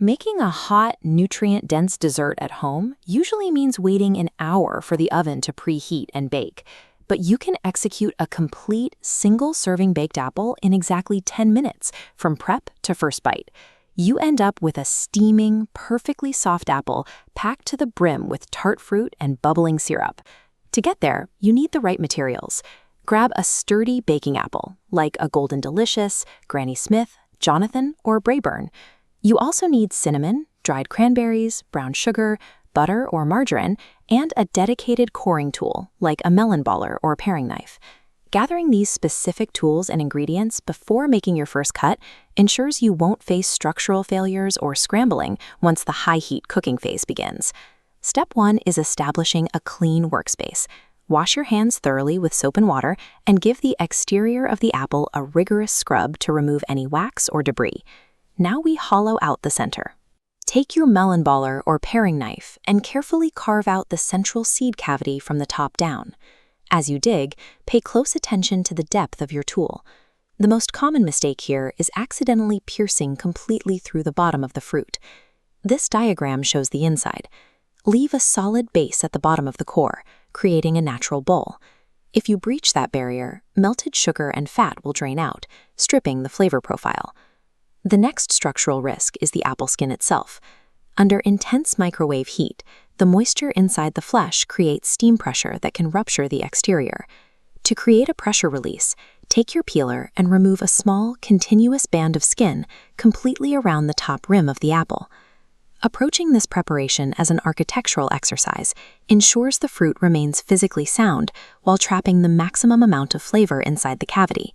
Making a hot, nutrient-dense dessert at home usually means waiting an hour for the oven to preheat and bake, but you can execute a complete single-serving baked apple in exactly 10 minutes from prep to first bite. You end up with a steaming, perfectly soft apple packed to the brim with tart fruit and bubbling syrup. To get there, you need the right materials. Grab a sturdy baking apple, like a Golden Delicious, Granny Smith, Jonathan, or Braeburn. You also need cinnamon, dried cranberries, brown sugar, butter or margarine, and a dedicated coring tool, like a melon baller or paring knife. Gathering these specific tools and ingredients before making your first cut ensures you won't face structural failures or scrambling once the high-heat cooking phase begins. Step 1 is establishing a clean workspace. Wash your hands thoroughly with soap and water and give the exterior of the apple a rigorous scrub to remove any wax or debris. Now we hollow out the center. Take your melon baller or paring knife and carefully carve out the central seed cavity from the top down. As you dig, pay close attention to the depth of your tool. The most common mistake here is accidentally piercing completely through the bottom of the fruit. This diagram shows the inside. Leave a solid base at the bottom of the core, creating a natural bowl. If you breach that barrier, melted sugar and fat will drain out, stripping the flavor profile. The next structural risk is the apple skin itself. Under intense microwave heat, the moisture inside the flesh creates steam pressure that can rupture the exterior. To create a pressure release, take your peeler and remove a small, continuous band of skin completely around the top rim of the apple. Approaching this preparation as an architectural exercise ensures the fruit remains physically sound while trapping the maximum amount of flavor inside the cavity.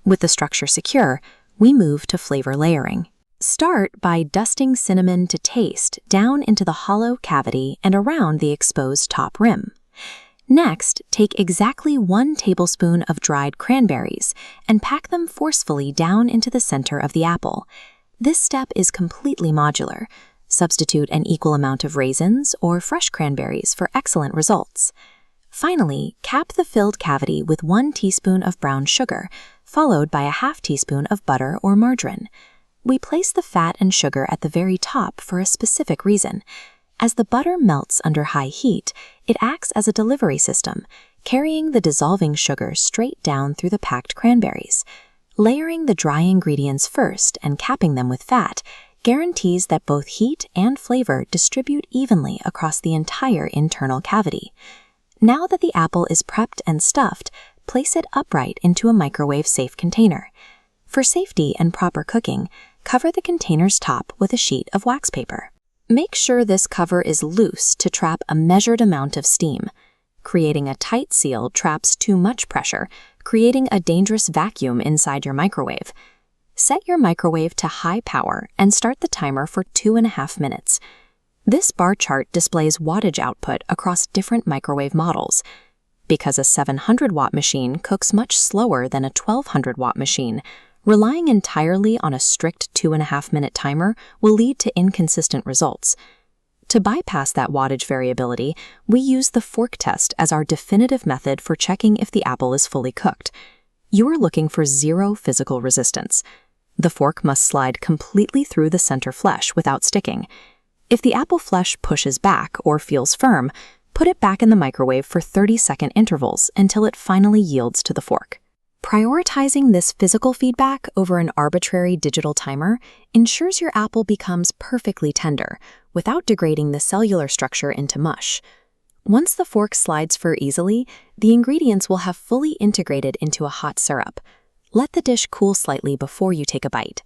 With the structure secure, we move to flavor layering. Start by dusting cinnamon to taste down into the hollow cavity and around the exposed top rim. Next, take exactly 1 tablespoon of dried cranberries and pack them forcefully down into the center of the apple. This step is completely modular. Substitute an equal amount of raisins or fresh cranberries for excellent results. Finally, cap the filled cavity with 1 teaspoon of brown sugar, followed by a half teaspoon of butter or margarine. We place the fat and sugar at the very top for a specific reason. As the butter melts under high heat, it acts as a delivery system, carrying the dissolving sugar straight down through the packed cranberries. Layering the dry ingredients first and capping them with fat guarantees that both heat and flavor distribute evenly across the entire internal cavity. Now that the apple is prepped and stuffed, place it upright into a microwave-safe container. For safety and proper cooking, cover the container's top with a sheet of wax paper. Make sure this cover is loose to trap a measured amount of steam. Creating a tight seal traps too much pressure, creating a dangerous vacuum inside your microwave. Set your microwave to high power and start the timer for 2.5 minutes. This bar chart displays wattage output across different microwave models. Because a 700-watt machine cooks much slower than a 1200-watt machine, relying entirely on a strict 2.5-minute timer will lead to inconsistent results. To bypass that wattage variability, we use the fork test as our definitive method for checking if the apple is fully cooked. You are looking for 0 physical resistance. The fork must slide completely through the center flesh without sticking. If the apple flesh pushes back or feels firm, put it back in the microwave for 30-second intervals until it finally yields to the fork. Prioritizing this physical feedback over an arbitrary digital timer ensures your apple becomes perfectly tender without degrading the cellular structure into mush. Once the fork slides easily, the ingredients will have fully integrated into a hot syrup. Let the dish cool slightly before you take a bite.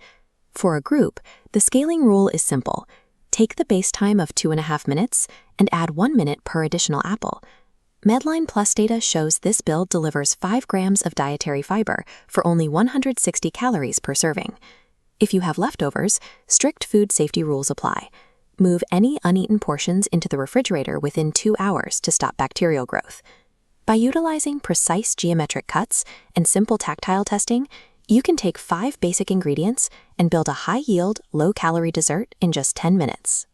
For a group, the scaling rule is simple. Take the base time of 2.5 minutes and add 1 minute per additional apple. Medline Plus data shows this build delivers 5 grams of dietary fiber for only 160 calories per serving. If you have leftovers, strict food safety rules apply. Move any uneaten portions into the refrigerator within 2 hours to stop bacterial growth. By utilizing precise geometric cuts and simple tactile testing, you can take 5 basic ingredients and build a high-yield, low-calorie dessert in just 10 minutes.